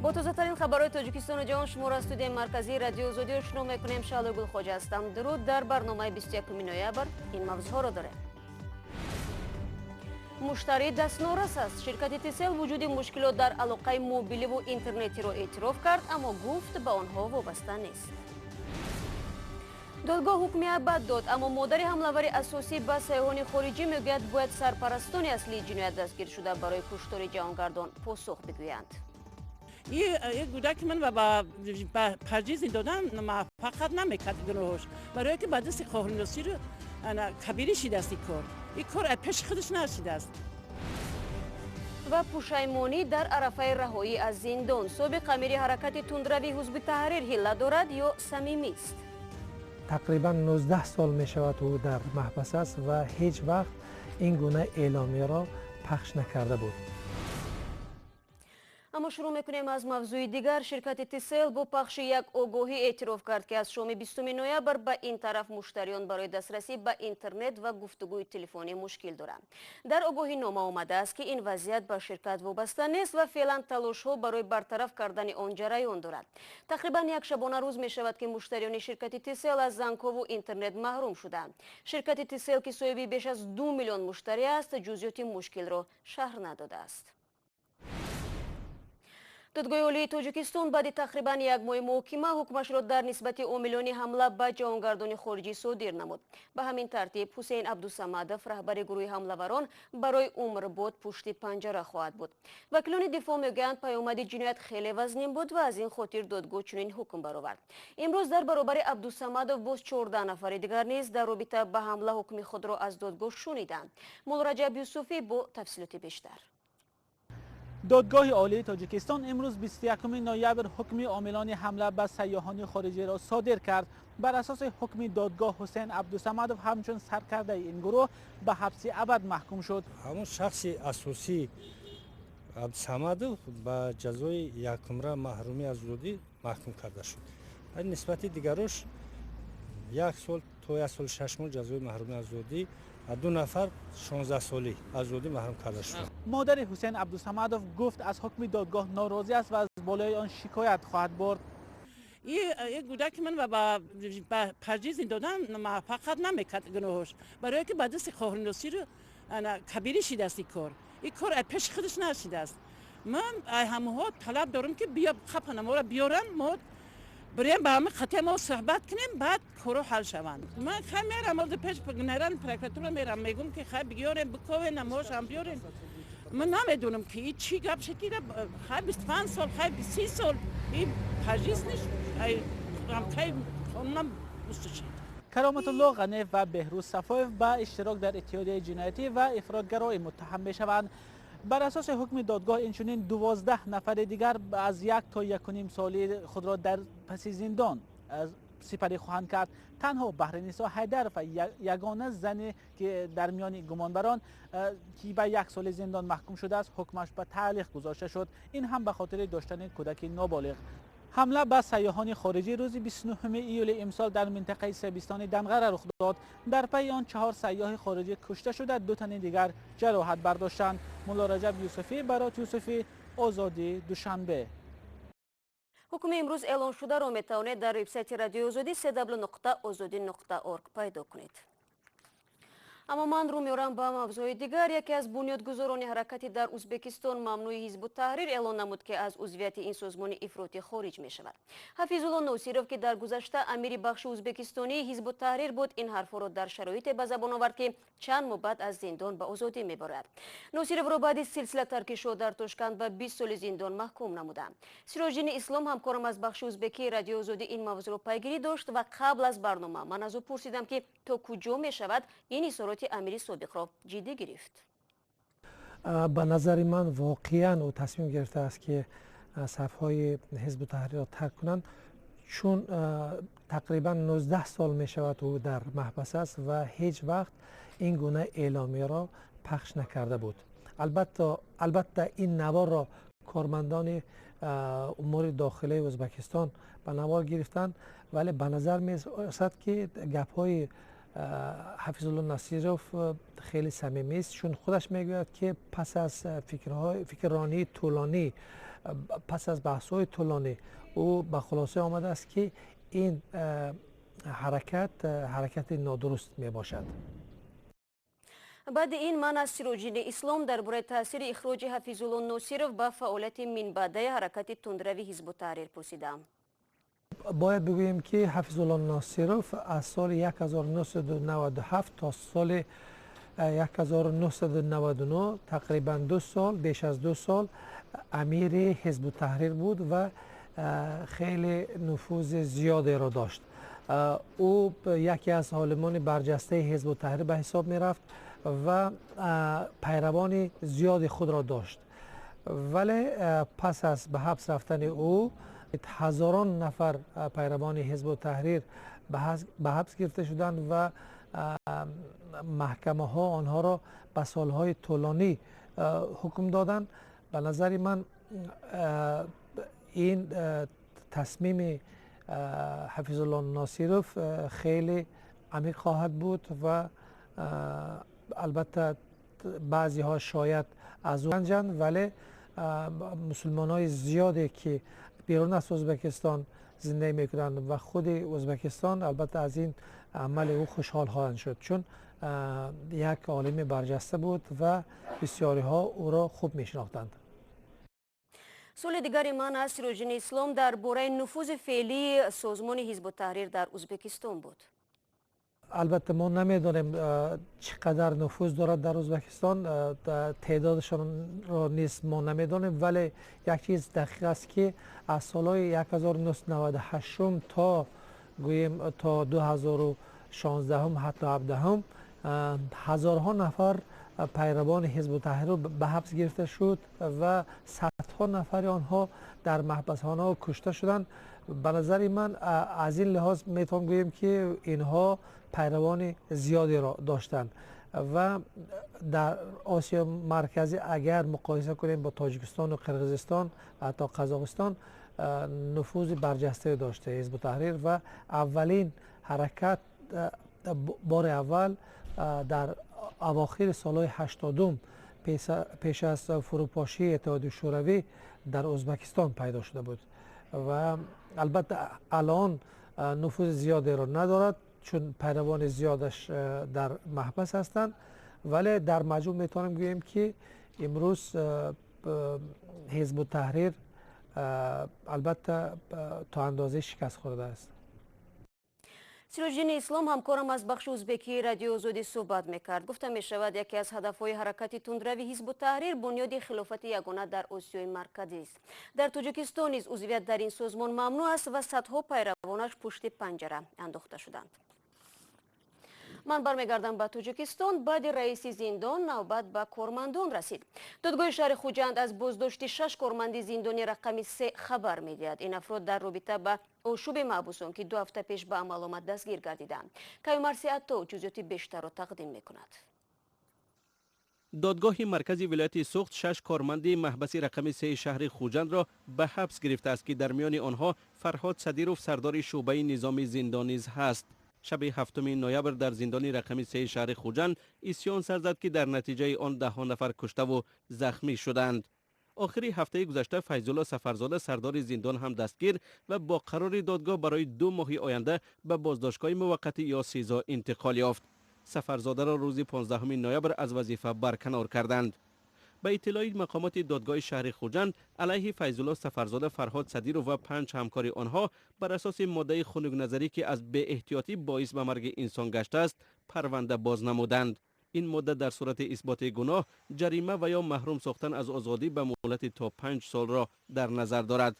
با تازه‌ترین خبرهای تاجیکستان و جهان شما را استودیوی مرکزی رادیو آزادی شروع می‌کنیم. شعله گلخواجه هستم. درود. در برنامه 21 نوامبر این موضوعها را داریم. مشتری دستنورس است. شرکت تیسل وجود مشکلات در علاقه موبیلی و اینترنتی را اعتراف کرد، اما گفت به آنها وابسته نیست. دادگاه حکم ابد داد، اما مادر حمله‌ور اساسی به سیاحان خارجی میگوید باید سرپرستان اصلی جنایت دستگیر شده برای کشتار جهانگردان پاسخ بگویند. این کودک من با پرجیز دادم موفقیت نمیکرد گناهش، برای که بعد از خواهر نصیر کبیری شده است این کار پیش خودش نرسیده است. و پشیمانی در عرفه رهایی از زندان. سابق امیر حرکت تندروی حزب تحریر حیله دارد یا صمیمی است؟ تقریبا 19 سال می شود او در محبس است و هیچ وقت این گونه اعلامیه را پخش نکرده بود. اما شروع میکنیم از موضوع دیگر. شرکت تیسل با پخش یک آگاهی اعتراف کرد که از شام 20 نوامبر به این طرف مشتریان برای دسترسی به اینترنت و گفتگوی تلفنی مشکل دارند. در آگاهی نامه آمده است که این وضعیت به شرکت وابسته نیست و فعلا تلاش ها برای برطرف کردن آن جریان دارد. تقریبا یک شبانه روز می شود که مشتریان شرکت تیسل از زنگ‌ها و اینترنت محروم شدند. شرکت تیسل که صاحب بیش از 2 میلیون مشتری است، جزئیات مشکل را شرح نداده است. دادگاه عالی تاجیکستان بعد تقریبا یک ماه محاکمه حکمش را در نسبت عاملان حمله به جهانگردان خارجی صادر نمود. به همین ترتیب حسین عبدالصمدov رهبر گروه حمله‌وران برای عمرباد پشت پنجره خواهد بود. وکیلان دفاع میگویند پیامد جنایت خیلی وزنین بود و از این خاطر دادگاه چنین حکم برآورد. امروز در برابر عبدالصمدov باز 14 نفر دیگر نیز در رابطه به حمله حکم خود را از دادگاه شنیدند. مولا رجب یوسفی با تفصیلات بیشتر. دادگاه عالی تاجیکستان امروز 21 نوامبر حکم عاملان حمله به سیاحان خارجی را صادر کرد. بر اساس حکم دادگاه حسین عبدالصمدov همچون سرکرده این گروه به حبس ابد محکوم شد. همون شخص اساسی عبدالصمدov به جزای یک عمر محرومی از آزادی محکوم کرده شد. نسبت دیگرش 1 سال تا 1 سال 6 ماه جزای محرومی از آزادی، 2 نفر 16 سالی از آزادی محروم کرده شد. مادر حسین عبدالصمدov گفت از حکم دادگاه ناراضی است و از بالای آن شکایت خواهد برد. این کودک من با پرجیز دادم موفقیت نمیکرد گناهش، برای که بعد از خواهر نصیر کبیری شده است این کار پیش خودش نرسیده است. من همه طلب دارم که بیا خپن ما را بیارن، ما بریم با همه خطه ما صحبت کنیم، بعد کارو حل شوند. من خیلی میرم از پیش نران پرکراتور میرم میگم که خیلی بیاریم بکوه نماش هم بیاریم. من نمیدونم که این چی گپ شکیده، خیلی 25 سال خیلی 30 سال این پرجیز نیست. خیلی خونم مستشید. کرامت الله غنی و بهروز صفایف به اشتراک در اتحادیه جنایتی و افراطگرایی متهم میشوند. بر اساس حکم دادگاه اینچنین 12 نفر دیگر از 1 تا 1.5 سالی خود را در پس زندان سپری خواهند کرد. تنها بهرنیسا حیدر و یگانه زنی که در میان گمانبران که به 1 سال زندان محکوم شده است حکمش به تعلیق گذاشته شد، این هم به خاطر داشتن کودک نابالغ. حمله به سیاحان خارجی روز 29 ایول امسال در منطقه سیبستان دنغره رخ داد. در پی آن 4 سیاح خارجی کشته شده، 2 تن دیگر جراحت برداشتند. مولا رجب یوسفی، برات یوسفی، آزادی، دوشنبه. حکم امروز اعلان شده را میتوانید در وبسایت رادیو آزادی www.azadi.org پیدا کنید. اما من رو میارم به موضوع دیگر. یکی از بنیادگذاران حرکتی در ازبکستان ممنوع حزب التحریر اعلان نمود که از عضویت این سازمان افراطی خارج می شود. حفیظالله ناصیروف که در گذشته امیر بخش ازبکستانی حزب التحریر بود، این حرف را در شرایط به زبان آورد که چند ماه بعد از زندان به آزادی میبرد. ناصیروف را بعد از سلسله ترکشو در تاشکند به 20 سال زندان محکوم نمودند. سراجدین اسلام همکارم از بخش ازبکی رادیو آزادی این موضوع را پیگیری داشت و قبل از برنامه من از او پرسیدم که تا کجا می شود این اصرارات امیر سابق را جدی گرفت. به نظر من واقعا او تصمیم گرفته است که صفهای حزب التحریر را ترک کنند، چون تقریبا 19 سال می شود او در محبس است و هیچ وقت این گونه اعلامیه را پخش نکرده بود. البته این نوار را کارمندان امور داخلی ازبکستان به نوار گرفتند، ولی به نظر می رسد که گپ های حفیظ الله نصیروف خیلی صمیمی است، چون خودش میگوید که پس از فکرانی طولانی، پس از بحث‌های طولانی، او به خلاصه آمده است که این حرکت نادرست می باشد. بعد این من از سیروجین اسلام درباره تاثیر اخراج حفیظ الله ناصرов به فعالیت منبعده حرکت تندروی حزب التحریر پرسیدم. باید بگوییم که حفیظ الله ناصرов از سال 1997 تا سال 1999 تقریبا 2 سال، بیش از 2 سال امیر حزب التحریر بود و خیلی نفوذ زیادی را داشت. او یکی از عالمان برجسته حزب التحریر به حساب می رفت و پیروان زیادی خود را داشت، ولی پس از به حبس رفتن او هزاران نفر پیروان حزب التحریر به حبس گرفته شدند و محکمه ها آنها را به سالهای طولانی حکم دادند. به نظر من این تصمیم حفیظ الله ناصرов خیلی عمیق خواهد بود و البته بعضی ها شاید از او رنجند، ولی مسلمان های زیادی که بیرون از ازبکستان زندگی میکنند و خود ازبکستان البته از این عمل او خوشحال خواهند شد، چون یک عالم برجسته بود و بسیاری ها او را خوب میشناختند. سوال دیگری من از سیروجین اسلام درباره نفوذ فعلی سازمان حزب التحریر در ازبکستان بود. البته ما نمیدانیم چقدر نفوذ دارد در ازبکستان، تعدادشان را نیز ما نمیدانیم، ولی یک چیز دقیق است که از سالهای 1998 تا گوییم تا 2016 حتی 17 هزارها نفر پیروان حزب التحریر به حبس گرفته شد و صدها نفر آنها در محبسخانه کشته شدند. به نظر من از این لحاظ میتوان گوییم که اینها پیروان زیادی را داشتند و در آسیا مرکزی اگر مقایسه کنیم با تاجیکستان و قرقیزستان حتی قزاقستان نفوذ برجسته داشته حزب التحریر و اولین حرکت بار اول در اواخر سالهای 80 پیش از فروپاشی اتحادیه شوروی در ازبکستان پیدا شده بود و البته الان نفوذ زیادی را ندارد چون پیروان زیادش در محبس هستند، ولی در مجموع میتونیم گوییم که امروز حزب التحریر البته تا اندازه شکست خورده است. سیروجین اسلام همکارم از بخش ازبکی رادیو آزادی صحبت میکرد. گفتم میشود یکی از هدفهای حرکت تندروی حزب التحریر بنیاد خلافت یگانه در آسیای مرکزی است. در تاجیکستان نیز عضویت در این سازمان ممنوع است و صدها پیروانش پشت پنجره انداخته شدند. من برمیگردم به تاجیکستان. بعد رئیس زندان نوبت به کارمندان رسید. دادگاه شهر خوجند از بازداشت 6 کارمند زندانی رقم 3 خبر میدهد. این افراد در رابطه با آشوب محبوسان که 2 هفته پیش به عمل آمد دستگیر گردیدند. کیومرثی عطا جزئیات بیشتر را تقدیم میکند. دادگاه مرکزی ولایت سوخت 6 کارمند محبس رقم 3 شهر خوجند را به حبس گرفته است که در میان آنها فرهاد صدیروف سردار شعبه نظام زندان نیز هست. شب 7 نوامبر در زندان رقم 3 شهر خوجند اسیان سر زد که در نتیجه آن 10 نفر کشته و زخمی شدند. آخری هفته گذشته فیض الله سفرزاده سردار زندان هم دستگیر و با قرار دادگاه برای 2 ماه آینده به بازداشتگاه موقتی یا سزا انتقال یافت. سفرزاده را روز 15 نوامبر از وظیفه برکنار کردند. به اطلاع مقامات دادگاه شهر خوجند علیه فیض الله سفرزاده فرهاد صدیروف و 5 همکار آنها بر اساس ماده خنک نظری که از بی احتیاطی باعث به مرگ انسان گشته است پرونده باز نمودند. این ماده در صورت اثبات گناه جریمه و یا محروم ساختن از آزادی به مهلت تا 5 سال را در نظر دارد.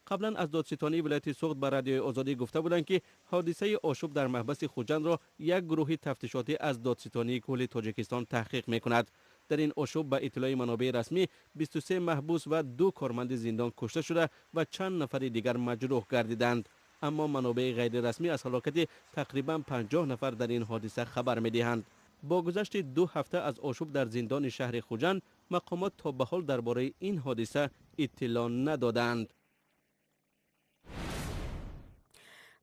قبلا از دادستانی ولایت سوخت به رادیو آزادی گفته بودند که حادثه آشوب در محبس خوجند را یک گروه تفتیشاتی از دادستانی کل تاجیکستان تحقیق میکند. در این آشوب به اطلاع منابع رسمی 23 محبوس و 2 کارمند زندان کشته شده و چند نفر دیگر مجروح گردیدند. اما منابع غیر رسمی از هلاکت تقریبا 50 نفر در این حادثه خبر میدهند. با گذشت 2 هفته از آشوب در زندان شهر خوجند مقامات تا به حال درباره این حادثه اطلاع ندادند.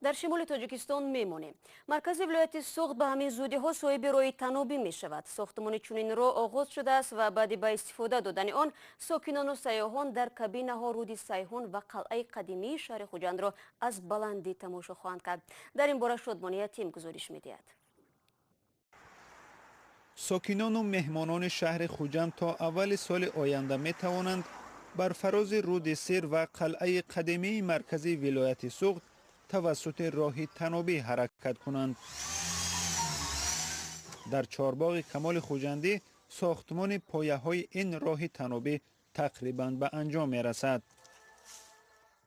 در شمال تاجیکستان میمانیم. مرکز ولایت سوخت به همین زودی ها صاحب راه تنابی می شود. ساختمان چنین راه آغاز شده است و بعد به استفاده دادن آن ساکنان و سیاحان در کابینه ها رود سیحون و قلعه قدیمی شهر خوجند را از بلندی تماشا خواهند کرد. در این باره شادمانی تیم گزارش می‌دهد. ساکنان و مهمانان شهر خوجند تا اول سال آینده می توانند بر فراز رود سیر و قلعه قدیمی مرکزی ولایت سوخت توسط راه تنابی حرکت کنند. در چهارباغ کمال خوجندی ساختمان پایه های این راه تنابی تقریباً به انجام می رسد.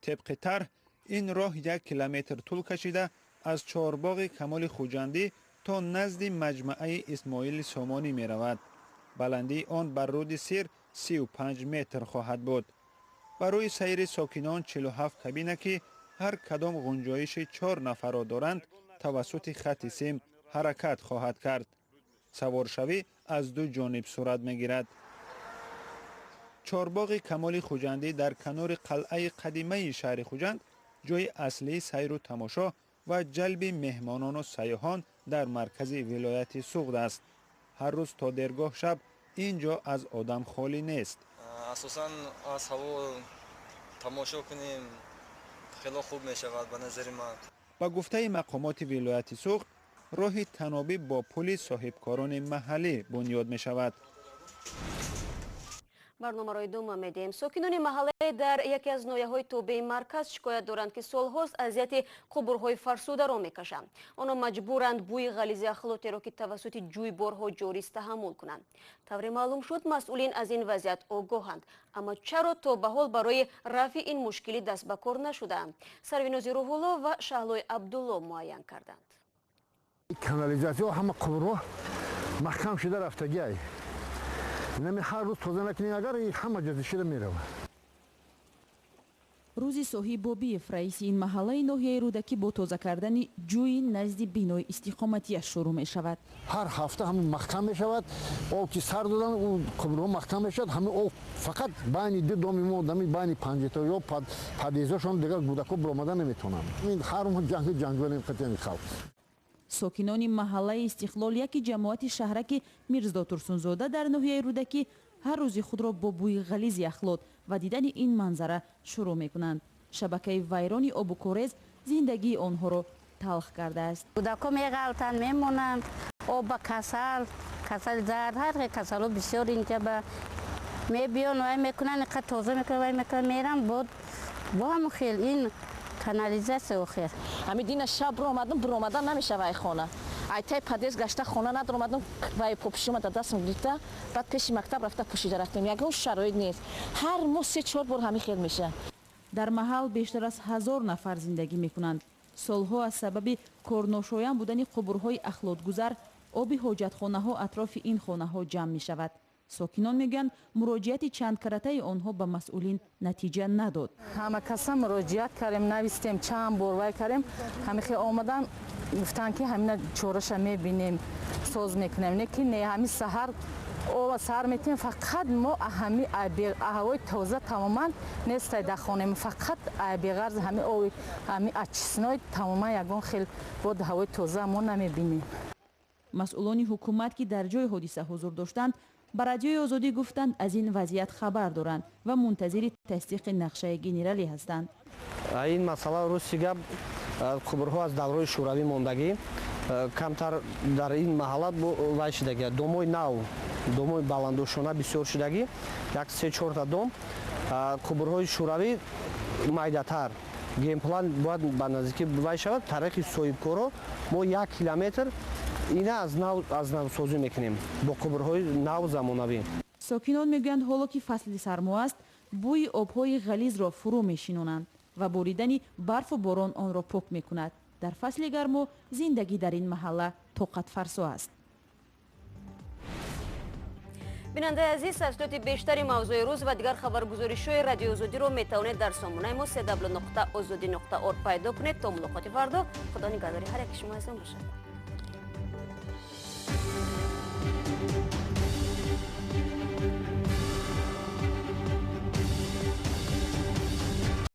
طبق طرح این راه 1 کیلومتر طول کشیده از چهارباغ کمال خوجندی تا نزد مجمعه اسماعیل سامانی می رود. بلندی آن بر رود سیر 35 متر خواهد بود. برای سیر ساکنان 47 کابینه که هر کدام گنجایش 4 نفر را دارند توسط خط سیم حرکت خواهد کرد. سوارشوی از دو جانب صورت می‌گیرد. چهارباغ کمال خوجندی در کنار قلعه قدیمی شهر خوجند جای اصلی سیر و تماشا و جلب مهمانان و سیاحان در مرکز ولایت سوخت است. هر روز تا درگاه شب اینجا از آدم خالی نیست. اساساً از هوا تماشا کنیم خیلی خوب می شود به نظر من. با گفته مقامات ولایت سوخت راه تنابی با پل صاحبکاران محلی بنیاد می شود. برنامه را ادامه میدیم. ساکنان محله در یکی از ناحیه‌های توبه مرکز شکایت دارند که سالهاست اذیت قبرهای فرسوده را میکشند. آنها مجبورند بوی غلیظ اخلاطی را که توسط جویبارها جاری است تحمل کنند. طوری معلوم شد مسئولین از این وضعیت آگاهند، اما چرا تا به حال برای رفع این مشکلی دست به کار نشدند؟ سرویناز روح‌الله و شهلای عبدالله معین کردند. کانالیزاسیون همه قبرها محکم شده رفتگی است. نمی هر روز توزیع نکنی اگر همه جزی شده میره. روزی صحیح بابیف رئیس این محله ناحیه رودکی با تازه کردن جوی نزد بینای استقامتیش شروع می شود. هر هفته همین محکم می شود. او که سر دادن اون قبرها محکم می شود. همین او فقط بین دو دومی دمی بین پنجتا یا پدیزاشون دیگر گودکو برآمده نمیتونن. این هر اون جنگل این قطعه خلق. ساکنان محله استقلال یکی جماعت شهرک میرزا ترسونزاده در ناحیه رودکی هر روز خود را با بوی غلیظ اخلاط و دیدن این منظره شروع می کنند. شبکه ویرانی آب و کوریز زندگی آنها را تلخ کرده است. کودکان میغلطند میمونند. آب کسل زرد هر کسل ها بسیار اینجا به میبیان و میکنن اینقدر تازه میکنن میرن با هم خیلی این کانالیزاسیون خیر. همین دین شب رو آمدن نمیشه وای خانه. ایتای پدیز گشته خانه ندارم آمدم وای پوپشی اومد دستم گرفته بعد پیش مکتب رفته پوشیده رفتم. یگون شرایط نیست. هر ماه 3-4 بار همین خیل میشه. در محل بیشتر از 1000 نفر زندگی میکنند. سالها از سبب کارناشایان بودن قبرهای اخلاطگذر آب حاجتخانه ها اطراف این خانه ها جمع می شود. ساکنان میگن مراجعت چند کرته آنها به مسئولین نتیجه نداد. همه کسا مراجعت کردیم نوشتیم چند بار وای کردیم همه خیلی آمدن گفتن که همین چورش میبینیم ساز میکنیم نه که نه همین سحر او سحر میتیم فقط ما همین هوای تازه تماما نیست در خانه فقط بغرض همین او همین اچسنای تماما یگان خیلی بود هوای تازه ما نمیبینیم. مسئولان حکومت که در جای حادثه حضور داشتند به رادیوی آزادی گفتند از این وضعیت خبر دارند و منتظر تصدیق نقشه گنرالی هستند. این مسئله روسیه قبرها از دوران شوروی ماندگی کمتر در این محله وای شدگی دومای نو دومای بلندوشانه بسیار شدگی 1-3-4 تا دوم قبرهای شوروی майдатар геймплан бояд ба наздикӣ вай шавад. тариқи соҳибкоро мо 1 километр ина аз навсозӣ мекунем бо қубрҳои нав замонавӣ. ساکنان میگویند حالا که فصل سرما است بوی آبهای غلیظ را فرو میشینانند و بریدن برف و باران آن را پاک میکند. در فصل گرما زندگی در این محله طاقت فرسا است. بیننده عزیز، تفصیلات بیشتری موضوع روز و دیگر خبرگزاری‌های رادیو آزادی رو میتوانید در سامانه ما www.azadi.org پیدا کنید. تا ملاقات فردا، خدا نگهداری هر یک شما. باشد.